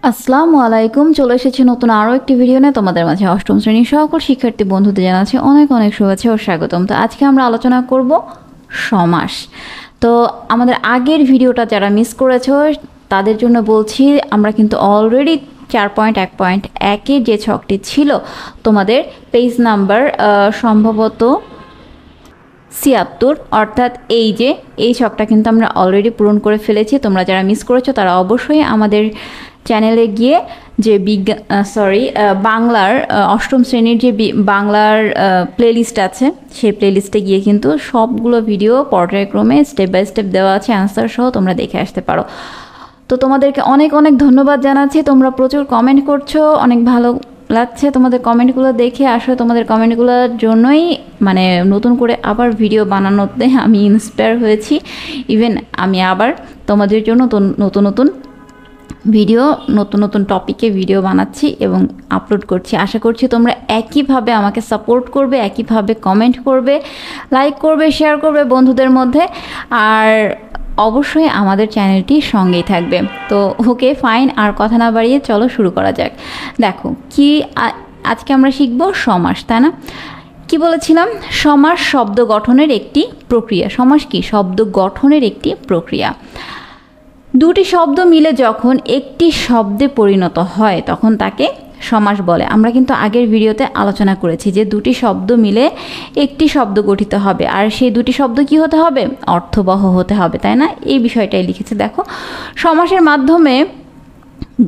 আসসালামু আলাইকুম। চলে এসেছি নতুন আরও একটি ভিডিও নিয়ে তোমাদের মাঝে। অষ্টম শ্রেণীর সকল শিক্ষার্থী বন্ধুদের জানাচ্ছি অনেক অনেক শুভেচ্ছা ও স্বাগতম। তো আজকে আমরা আলোচনা করব সমাস। তো আমাদের আগের ভিডিওটা যারা মিস করেছো তাদের জন্য বলছি, আমরা কিন্তু অলরেডি 4.1.1-এর যে ছকটি ছিল তোমাদের পেজ নাম্বার সম্ভবত 76, অর্থাৎ এই ছকটা কিন্তু আমরা অলরেডি পূরণ করে ফেলেছি। তোমরা যারা মিস করেছো তারা অবশ্যই আমাদের চ্যানেলে গিয়ে যে বাংলার অষ্টম শ্রেণীর যে বাংলার প্লেলিস্ট আছে সেই প্লেলিস্টে গিয়ে কিন্তু সবগুলো ভিডিও পর্যায়ক্রমে স্টেপ বাই স্টেপ দেওয়া আছে, অ্যান্সার সহ তোমরা দেখে আসতে পারো। তো তোমাদেরকে অনেক অনেক ধন্যবাদ জানাচ্ছি, তোমরা প্রচুর কমেন্ট করছো, অনেক ভালো লাগছে তোমাদের কমেন্টগুলো দেখে। আসলে তোমাদের কমেন্টগুলোর জন্যই মানে নতুন করে আবার ভিডিও বানানোতে আমি ইন্সপায়ার হয়েছি। ইভেন আমি আবার তোমাদের জন্য নতুন নতুন ভিডিও, নতুন নতুন টপিকে ভিডিও বানাচ্ছি এবং আপলোড করছি। আশা করছি তোমরা একইভাবে আমাকে সাপোর্ট করবে, একইভাবে কমেন্ট করবে, লাইক করবে, শেয়ার করবে বন্ধুদের মধ্যে, আর অবশ্যই আমাদের চ্যানেলটির সঙ্গেই থাকবে। তো ওকে ফাইন, আর কথা না বাড়িয়ে চলো শুরু করা যাক। দেখো কি আজকে আমরা শিখব সমাস, তাই না? কি বলেছিলাম? সমাস শব্দ গঠনের একটি প্রক্রিয়া। সমাস কি? শব্দ গঠনের একটি প্রক্রিয়া। দুটি শব্দ মিলে যখন একটি শব্দে পরিণত হয় তখন তাকে সমাস বলে। আমরা কিন্তু আগের ভিডিওতে আলোচনা করেছি যে দুটি শব্দ মিলে একটি শব্দ গঠিত হবে, আর সেই দুটি শব্দ কি হতে হবে? অর্থবহ হতে হবে, তাই না? এই বিষয়টাই লিখেছে। দেখো, সমাসের মাধ্যমে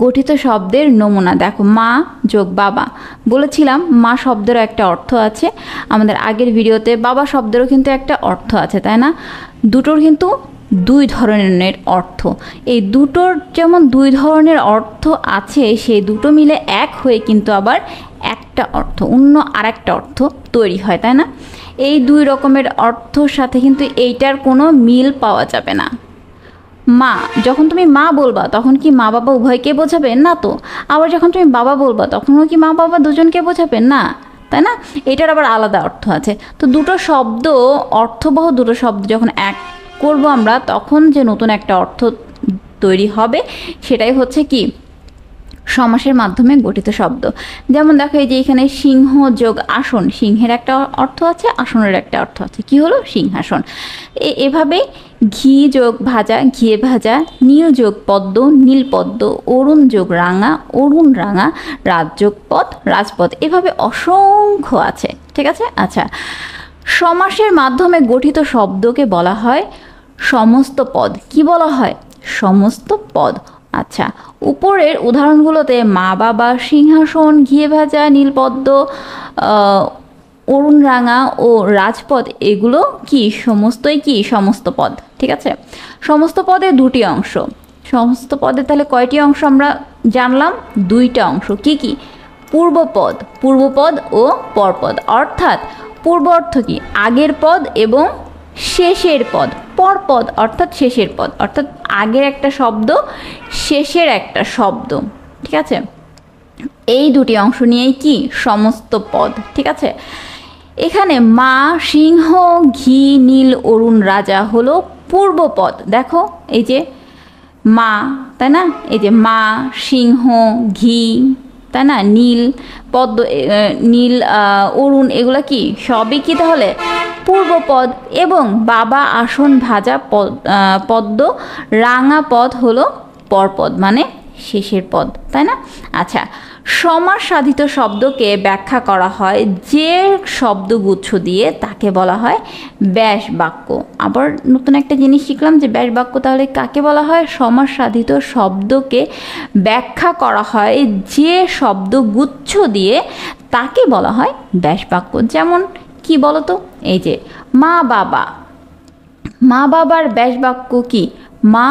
গঠিত শব্দের নমুনা দেখো, মা যোগ বাবা। বলেছিলাম মা শব্দেরও একটা অর্থ আছে, আমাদের আগের ভিডিওতে বাবা শব্দেরও কিন্তু একটা অর্থ আছে, তাই না? দুটোর কিন্তু দুই ধরনের অর্থ। এই দুটোর যেমন দুই ধরনের অর্থ আছে, সেই দুটো মিলে এক হয়ে কিন্তু আবার একটা অর্থ, অন্য আরেকটা অর্থ তৈরি হয়, তাই না? এই দুই রকমের অর্থর সাথে কিন্তু এইটার কোনো মিল পাওয়া যাবে না। মা, যখন তুমি মা বলবা তখন কি মা বাবা উভয়কে বোঝাবে? না তো। আবার যখন তুমি বাবা বলবা তখনও কি মা বাবা দুজনকে বোঝাবে? না, তাই না? এটার আবার আলাদা অর্থ আছে। তো দুটো শব্দ, অর্থবহ দুটো শব্দ যখন এক করব আমরা, তখন যে নতুন একটা অর্থ তৈরি হবে সেটাই হচ্ছে কি? সমাসের মাধ্যমে গঠিত শব্দ। যেমন দেখো, এই যে এখানে সিংহ যোগ আসন, সিংহের একটা অর্থ আছে, আসনের একটা অর্থ আছে। কি হলো? সিংহাসন। এভাবে ঘি যোগ ভাজা, ঘিয়ে ভাজা। নীল যোগ পদ্ম, নীল পদ্ম। অরুণ যোগ রাঙা, অরুণ রাঙা। রাজ যোগ পদ, রাজপদ। এভাবে অসংখ্য আছে, ঠিক আছে? আচ্ছা, সমাসের মাধ্যমে গঠিত শব্দকে বলা হয় সমস্ত পদ। কি বলা হয়? সমস্ত পদ। আচ্ছা, উপরের উদাহরণগুলোতে মা বাবা, সিংহাসন, ঘিয়ে ভাজা, নীলপদ্ম, অরুণ রাঙা ও রাজপদ, এগুলো কি? সমস্তই কি? সমস্ত পদ, ঠিক আছে? সমস্ত পদে দুটি অংশ। সমস্ত পদে তাহলে কয়টি অংশ আমরা জানলাম? দুইটা অংশ। কি কি? পূর্বপদ, পূর্বপদ ও পরপদ। অর্থাৎ পূর্ব অর্থ কি? আগের পদ, এবং শেষের পদ। পরপদ অর্থাৎ শেষের পদ, অর্থাৎ আগের একটা শব্দ, শেষের একটা শব্দ, ঠিক আছে? এই দুটি অংশ নিয়েই কি? সমস্ত পদ, ঠিক আছে? এখানে মা, সিংহ, ঘি, নীল, অরুণ, রাজা হলো পূর্বপদ। দেখো, এই যে মা, তাই না? এই যে মা, সিংহ, ঘি, তাই না? নীল, পদ্ম, নীল, অরুণ, এগুলা কি? সবই কি তাহলে পূর্বপদ। এবং বাবা, আসন, ভাজা, পদ্ম, রাঙা পদ হলো পরপদ, মানে শেষের পদ, তাই না? আচ্ছা, সমাস সাধিত শব্দকে ব্যাখ্যা করা হয় যে শব্দগুচ্ছ দিয়ে, তাকে বলা হয় ব্যাস বাক্য। আবার নতুন একটা জিনিস শিখলাম যে ব্যাস বাক্য তাহলে কাকে বলা হয়? সমাস সাধিত শব্দকে ব্যাখ্যা করা হয় যে শব্দগুচ্ছ দিয়ে, তাকে বলা হয় ব্যাস বাক্য। যেমন কি বলতো? এই যে মা বাবা, মা বাবার ব্যাস বাক্য কি? মা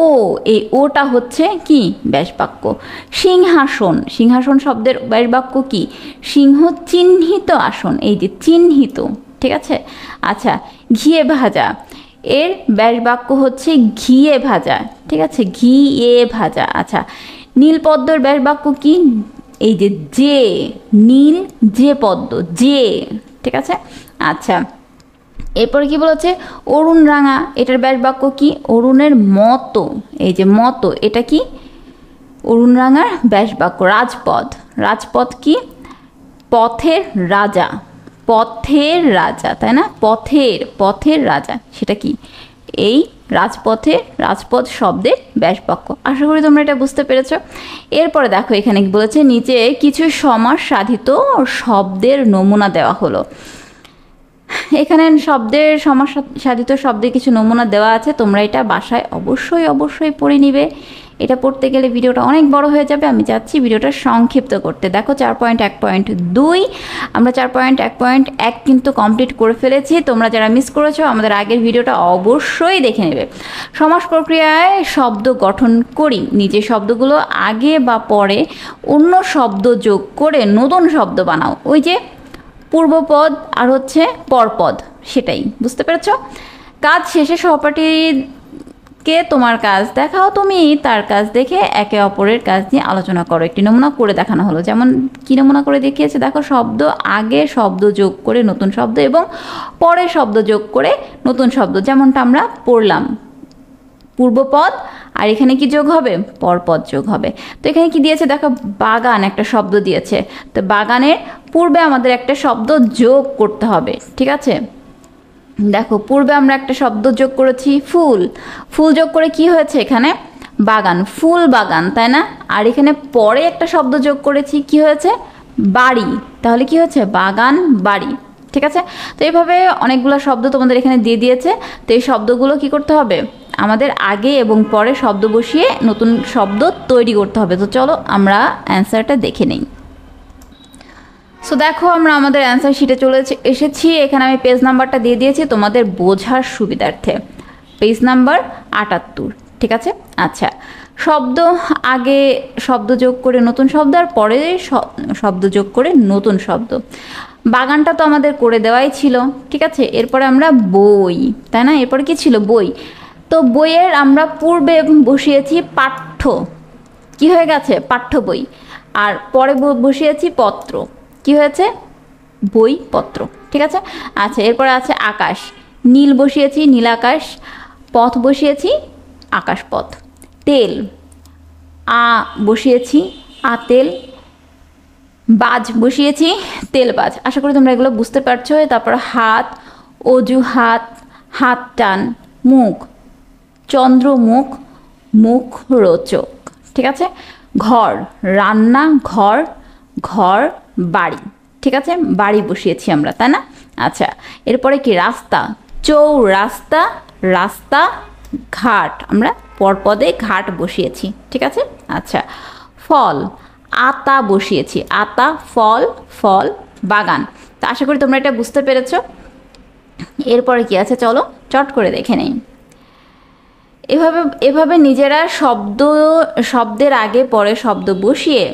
ও, এই ওটা হচ্ছে কি? ব্যাস বাক্য। সিংহাসন, সিংহাসন শব্দের ব্যাস বাক্য কি? সিংহ চিহ্নিত আসন, এই যে চিহ্নিত, ঠিক আছে? আচ্ছা, ঘিয়ে ভাজা, এর ব্যাস বাক্য হচ্ছে ঘিয়ে ভাজা, ঠিক আছে? ঘিয়ে ভাজা। আচ্ছা, নীলপদ্মর ব্যাস বাক্য কি? এই যে নীল, যে পদ্ম, যে, ঠিক আছে? আচ্ছা, এরপরে কি বলেছে? অরুণ রাঙা, এটার ব্যাস বাক্য কি? অরুণের মতো, এই যে মতো, এটা কি? অরুণরাঙার ব্যাস বাক্য রাজপথ। রাজপথ কি? পথের রাজা, পথের রাজা, তাই না? পথের রাজা, সেটা কি? এই রাজপথ শব্দের ব্যাস বাক্য। আশা করি তোমরা এটা বুঝতে পেরেছ। এরপরে দেখো এখানে কি বলেছে, নিচে কিছু সমাস সাধিত শব্দের নমুনা দেওয়া হলো। এখানে সমাস সাধিত শব্দের কিছু নমুনা দেওয়া আছে, তোমরা এটা বাসায় অবশ্যই পড়ে নিবে। এটা পড়তে গেলে ভিডিওটা অনেক বড় হয়ে যাবে, আমি চাচ্ছি ভিডিওটা সংক্ষিপ্ত করতে। দেখো 4.1.2 আমরা 4.1.1 কিন্তু কমপ্লিট করে ফেলেছি। তোমরা যারা মিস করেছো আমাদের আগের ভিডিওটা অবশ্যই দেখে নেবে। সমাস প্রক্রিয়ায় শব্দ গঠন করি, নিচে শব্দগুলো আগে বা পরে অন্য শব্দ যোগ করে নতুন শব্দ বানাও। ওই যে পূর্বপদ আর হচ্ছে পরপদ, সেটাই বুঝতে পেরেছো। কাজ শেষে সহপাঠীকে তোমার কাজ দেখাও, তুমি তার কাজ দেখে একে অপরের কাজ নিয়ে আলোচনা করো। একটি নমুনা করে দেখানো হলো, যেমন কি নমুনা করে দেখিয়েছে দেখো, শব্দ আগে শব্দ যোগ করে নতুন শব্দ এবং পরে শব্দ যোগ করে নতুন শব্দ, যেমনটা আমরা পড়লাম। পূর্বপদ আর এখানে কি যোগ হবে? পরপদ যোগ হবে। তো এখানে কি দিয়েছে দেখো, বাগান একটা শব্দ দিয়েছে, তো বাগানের পূর্বে আমাদের একটা শব্দ যোগ করতে হবে, ঠিক আছে? দেখো পূর্বে আমরা একটা শব্দ যোগ করেছি ফুল, ফুল যোগ করে কি হয়েছে এখানে? বাগান, ফুল বাগান, তাই না? আর এখানে পরে একটা শব্দ যোগ করেছি, কি হয়েছে? বাড়ি, তাহলে কি হচ্ছে? বাগান বাড়ি, ঠিক আছে? তো এইভাবে অনেকগুলো শব্দ তোমাদের এখানে দিয়ে দিয়েছে। তো এই শব্দগুলো কি করতে হবে? আমাদের আগে এবং পরে শব্দ বসিয়ে নতুন শব্দ তৈরি করতে হবে। তো চলো আমরা অ্যান্সারটা দেখে নেই। সো দেখো আমরা আমাদের অ্যান্সার শিটে চলে এসেছি। এখানে আমি পেজ নাম্বারটা দিয়ে দিয়েছি তোমাদের বোঝার সুবিধার্থে, পেজ নাম্বার 78, ঠিক আছে? আচ্ছা, শব্দ আগে শব্দ যোগ করে নতুন শব্দ আর পরে শব্দ যোগ করে নতুন শব্দ। বাগানটা তো আমাদের করে দেওয়াই ছিল, ঠিক আছে? এরপরে আমরা বই, তাই না? এরপরে কি ছিল? বই। তো বইয়ের আমরা পূর্বে বসিয়েছি পাঠ্য, কি হয়ে গেছে? পাঠ্য বই। আর পরে বসিয়েছি পত্র, কি হয়েছে? বই পত্র, ঠিক আছে? আচ্ছা, এরপরে আছে আকাশ, নীল বসিয়েছি নীল আকাশ, পথ বসিয়েছি আকাশ পথ। তেল বসিয়েছি আতেল, বাজ বসিয়েছি তেলবাজ। আশা করি তোমরা এগুলো বুঝতে পারছো। তারপর হাত, অজুহাত, হাত টান, মুখ, চন্দ্রমুখ, মুখরোচক, ঠিক আছে? ঘর, রান্না ঘর, ঘর বাড়ি, ঠিক আছে? বাড়ি বসিয়েছি আমরা, তাই না? আচ্ছা, এরপরে কি? রাস্তা, চৌরাস্তা, রাস্তা ঘাট, আমরা পরপদে ঘাট বসিয়েছি, ঠিক আছে? আচ্ছা, ফল, আতা বসিয়েছি, আতা ফল, ফল বাগান। তো আশা করি তোমরা এটা বুঝতে পেরেছো। এরপরে কি আছে চলো চট করে দেখে নেই। এভাবে নিজেরা শব্দের আগে পরে শব্দ বসিয়ে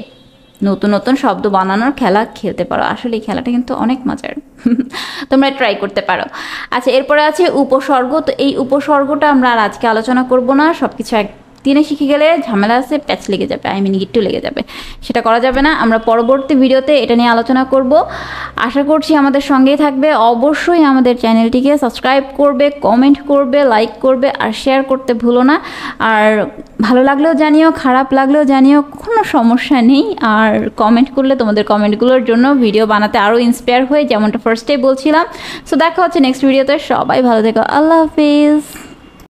নতুন নতুন শব্দ বানানোর খেলা খেলতে পারো। আসলে এই খেলাটা কিন্তু অনেক মজার, তোমরা ট্রাই করতে পারো। আচ্ছা, এরপরে আছে উপসর্গ। তো এই উপসর্গটা আমরা আর আজকে আলোচনা করব না, সব কিছু একদিনে শিখে গেলে ঝামেলা আছে, প্যাচ লেগে যাবে, গিট্টু লেগে যাবে, সেটা করা যাবে না। আমরা পরবর্তী ভিডিওতে এটা নিয়ে আলোচনা করব। আশা করছি আমাদের সঙ্গেই থাকবে। অবশ্যই আমাদের চ্যানেলটিকে সাবস্ক্রাইব করবে, কমেন্ট করবে, লাইক করবে আর শেয়ার করতে ভুলো না। আর ভালো লাগলেও জানিও, খারাপ লাগলেও জানিও, কোনো সমস্যা নেই। আর কমেন্ট করলে তোমাদের কমেন্টগুলোর জন্য ভিডিও বানাতে আরও ইন্সপায়ার হয়ে, যেমনটা ফার্স্টেই বলছিলাম। সো দেখা হচ্ছে নেক্সট ভিডিওতে। সবাই ভালো থেকো, আল্লাহ হাফিজ।